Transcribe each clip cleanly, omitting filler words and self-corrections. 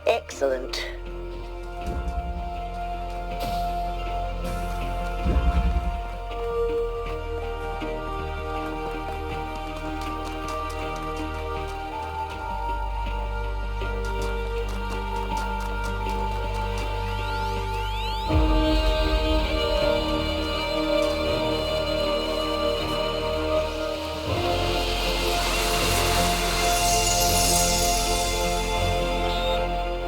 Excellent.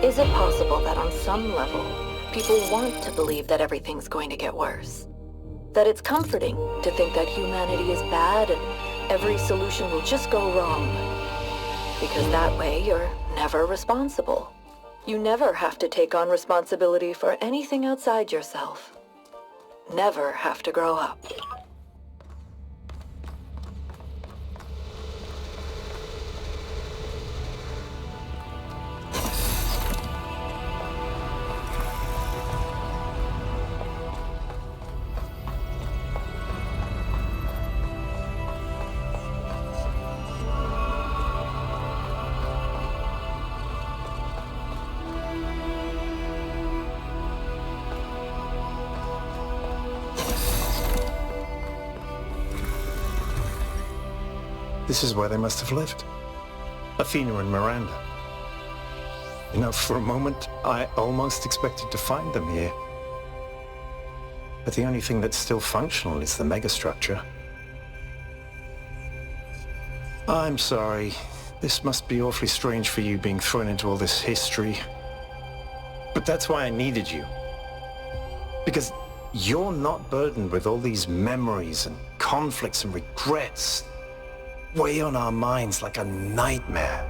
Is it possible that on some level, people want to believe that everything's going to get worse? That it's comforting to think that humanity is bad and every solution will just go wrong? Because that way you're never responsible. You never have to take on responsibility for anything outside yourself. Never have to grow up. This is where they must have lived. Athena and Miranda. You know, for a moment, I almost expected to find them here. But the only thing that's still functional is the megastructure. I'm sorry. This must be awfully strange for you being thrown into all this history. But that's why I needed you. Because you're not burdened with all these memories and conflicts and regrets. Weigh on our minds like a nightmare.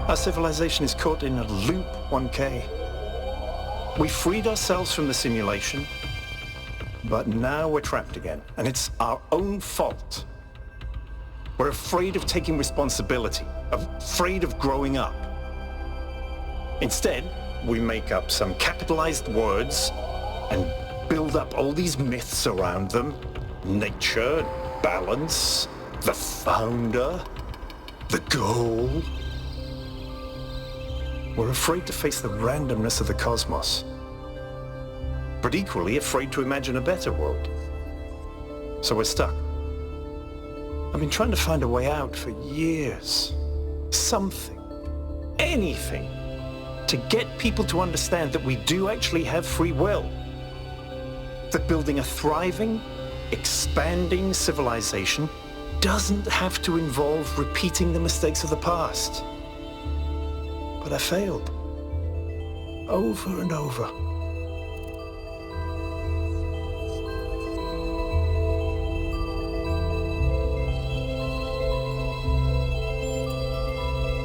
Our civilization is caught in a loop, 1K. We freed ourselves from the simulation, but now we're trapped again, and it's our own fault. We're afraid of taking responsibility, afraid of growing up. Instead, we make up some capitalized words and build up all these myths around them. Nature, balance, the founder, the goal. We're afraid to face the randomness of the cosmos, but equally afraid to imagine a better world. So we're stuck. I've been trying to find a way out for years. Something, anything, to get people to understand that we do actually have free will. That building a thriving, expanding civilization doesn't have to involve repeating the mistakes of the past. But I failed. Over and over.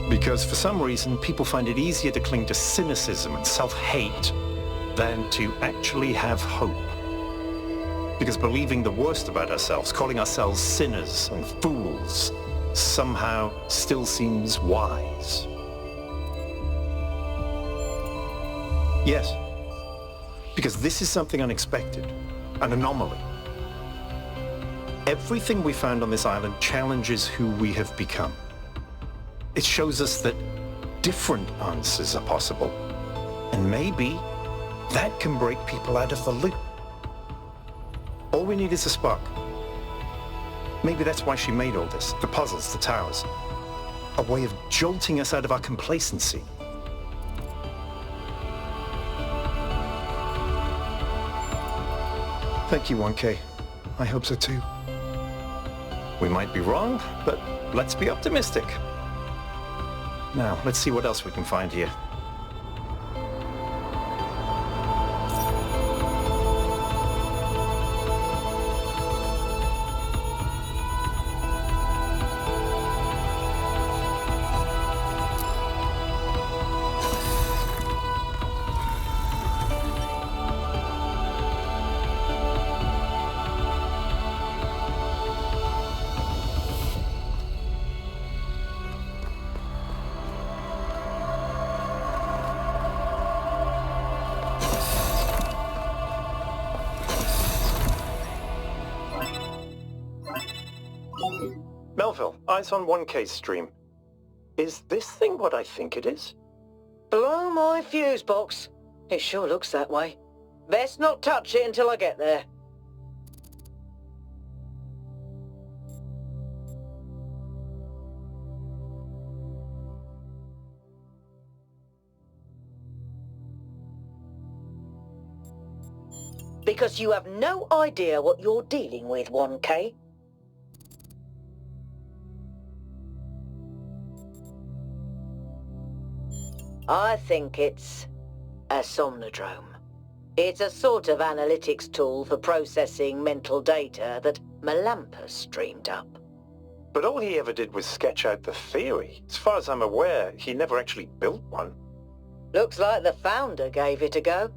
Because for some reason, people find it easier to cling to cynicism and self-hate than to actually have hope. Because believing the worst about ourselves, calling ourselves sinners and fools, somehow still seems wise. Yes, because this is something unexpected, an anomaly. Everything we found on this island challenges who we have become. It shows us that different answers are possible, and maybe that can break people out of the loop. All we need is a spark. Maybe that's why she made all this, the puzzles, the towers. A way of jolting us out of our complacency. Thank you, 1K. I hope so too. We might be wrong, but let's be optimistic. Now, let's see what else we can find here. Melville, eyes on 1K's stream. Is this thing what I think it is? Blow my fuse box. It sure looks that way. Best not touch it until I get there. Because you have no idea what you're dealing with, 1K. I think it's a Somnodrome. It's a sort of analytics tool for processing mental data that Melampus dreamed up. But all he ever did was sketch out the theory. As far as I'm aware, he never actually built one. Looks like the founder gave it a go.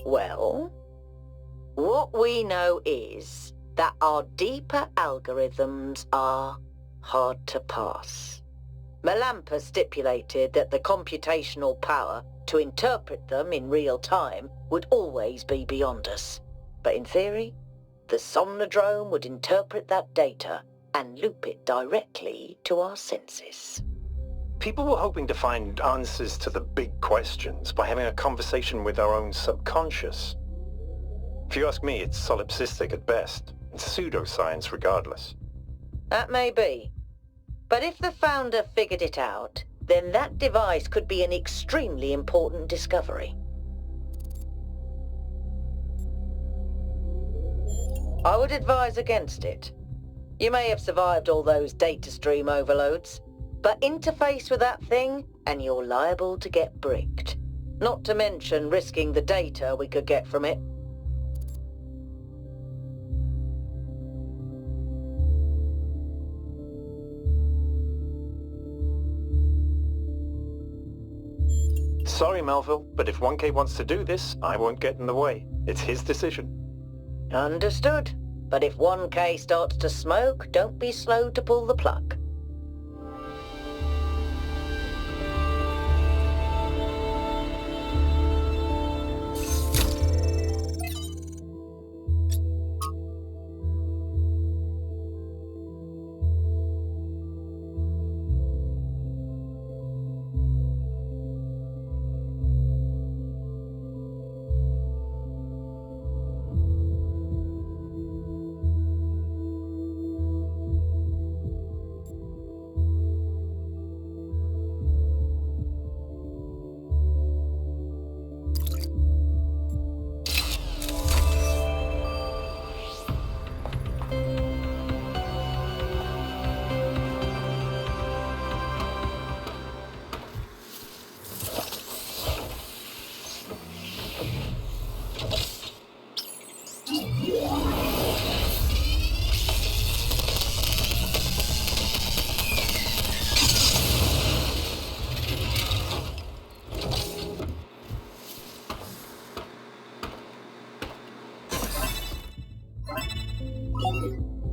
Well, what we know is that our deeper algorithms are hard to pass. Melampus stipulated that the computational power to interpret them in real time would always be beyond us. But in theory, the Somnodrome would interpret that data and loop it directly to our senses. People were hoping to find answers to the big questions by having a conversation with our own subconscious. If you ask me, it's solipsistic at best. It's pseudoscience regardless. That may be. But if the founder figured it out, then that device could be an extremely important discovery. I would advise against it. You may have survived all those Datastream overloads, but interface with that thing and you're liable to get bricked. Not to mention risking the data we could get from it. Sorry, Melville, but if 1K wants to do this, I won't get in the way. It's his decision. Understood. But if 1K starts to smoke, don't be slow to pull the plug.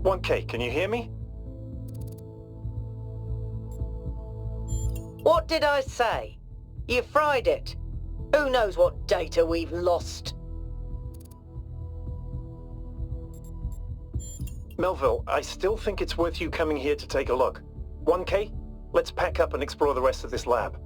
Okay, can you hear me? What did I say? You fried it. Who knows what data we've lost? Melville, I still think it's worth you coming here to take a look. 1K, let's pack up and explore the rest of this lab.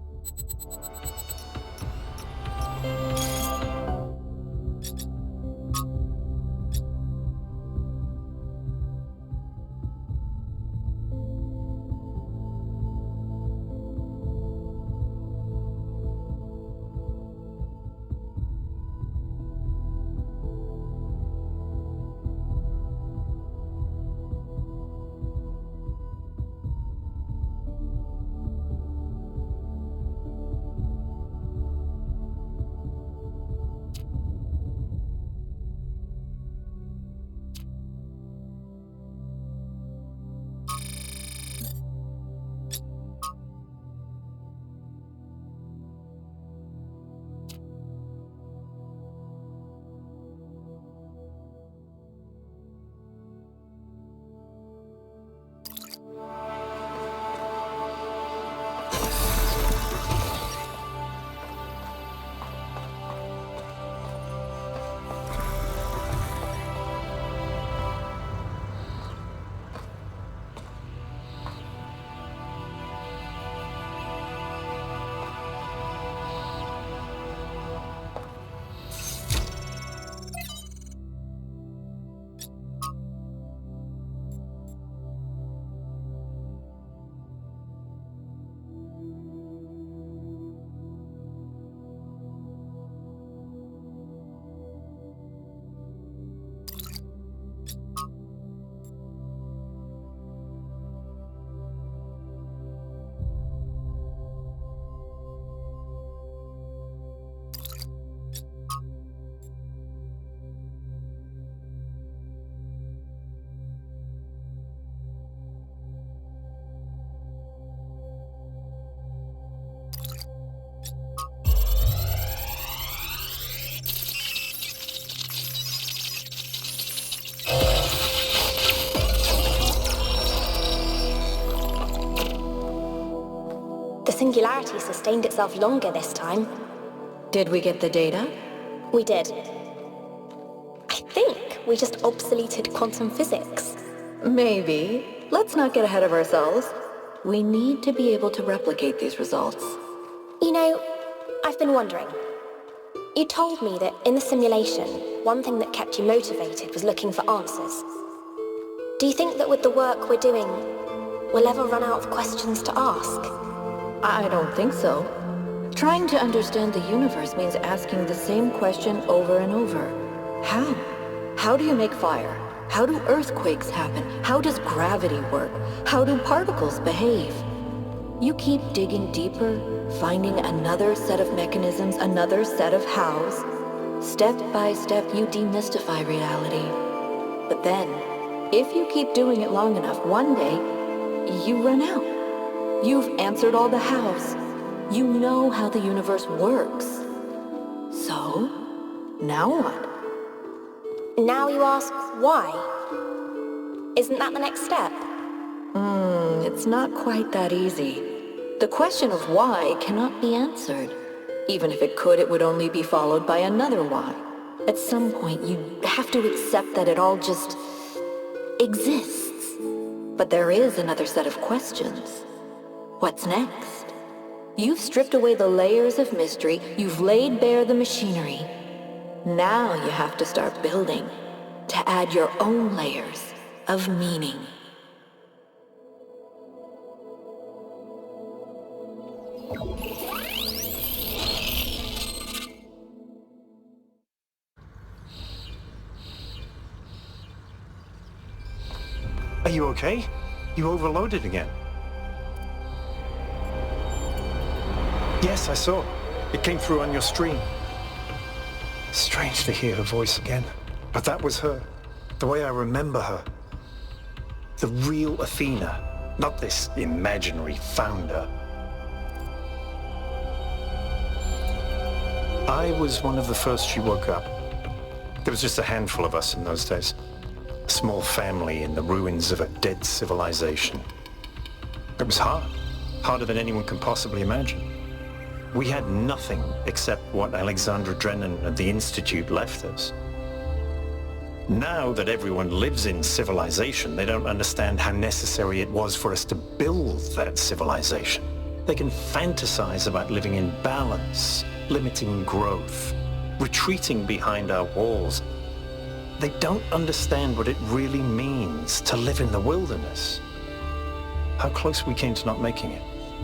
The singularity sustained itself longer this time. Did we get the data? We did. I think we just obsoleted quantum physics. Maybe. Let's not get ahead of ourselves. We need to be able to replicate these results. You know, I've been wondering. You told me that in the simulation, one thing that kept you motivated was looking for answers. Do you think that with the work we're doing, we'll ever run out of questions to ask? I don't think so. Trying to understand the universe means asking the same question over and over. How? How do you make fire? How do earthquakes happen? How does gravity work? How do particles behave? You keep digging deeper, finding another set of mechanisms, another set of hows. Step by step, you demystify reality. But then, if you keep doing it long enough, one day, you run out. You've answered all the hows. You know how the universe works. So, now what? Now you ask why? Isn't that the next step? It's not quite that easy. The question of why cannot be answered. Even if it could, it would only be followed by another why. At some point, you have to accept that it all just exists. But there is another set of questions. What's next? You've stripped away the layers of mystery, you've laid bare the machinery. Now you have to start building, to add your own layers of meaning. Are you okay? You overloaded again. Yes, I saw. It came through on your stream. Strange to hear her voice again. But that was her. The way I remember her. The real Athena. Not this imaginary founder. I was one of the first she woke up. There was just a handful of us in those days. A small family in the ruins of a dead civilization. It was hard. Harder than anyone can possibly imagine. We had nothing except what Alexandra Drennan at the Institute left us. Now that everyone lives in civilization, they don't understand how necessary it was for us to build that civilization. They can fantasize about living in balance, limiting growth, retreating behind our walls. They don't understand what it really means to live in the wilderness. How close we came to not making it.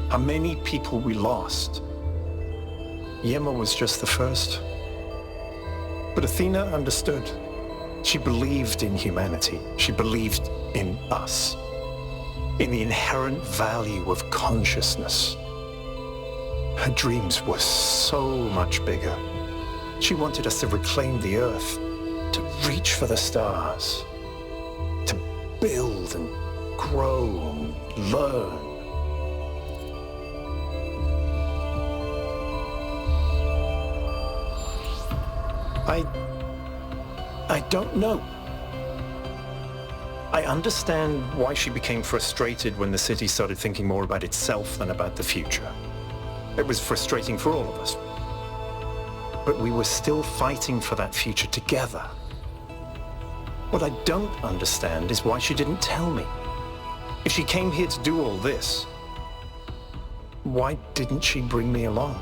How many people we lost. Yema was just the first. But Athena understood. She believed in humanity. She believed in us. In the inherent value of consciousness. Her dreams were so much bigger. She wanted us to reclaim the earth, to reach for the stars, to build and grow and learn. I don't know. I understand why she became frustrated when the city started thinking more about itself than about the future. It was frustrating for all of us. But we were still fighting for that future together. What I don't understand is why she didn't tell me. If she came here to do all this, why didn't she bring me along?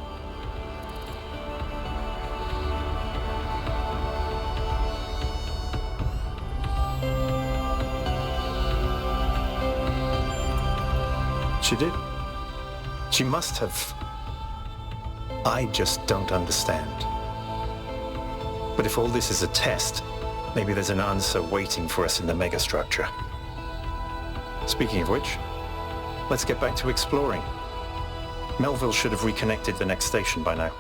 She did. She must have. I just don't understand. But if all this is a test, maybe there's an answer waiting for us in the megastructure. Speaking of which, let's get back to exploring. Melville should have reconnected the next station by now.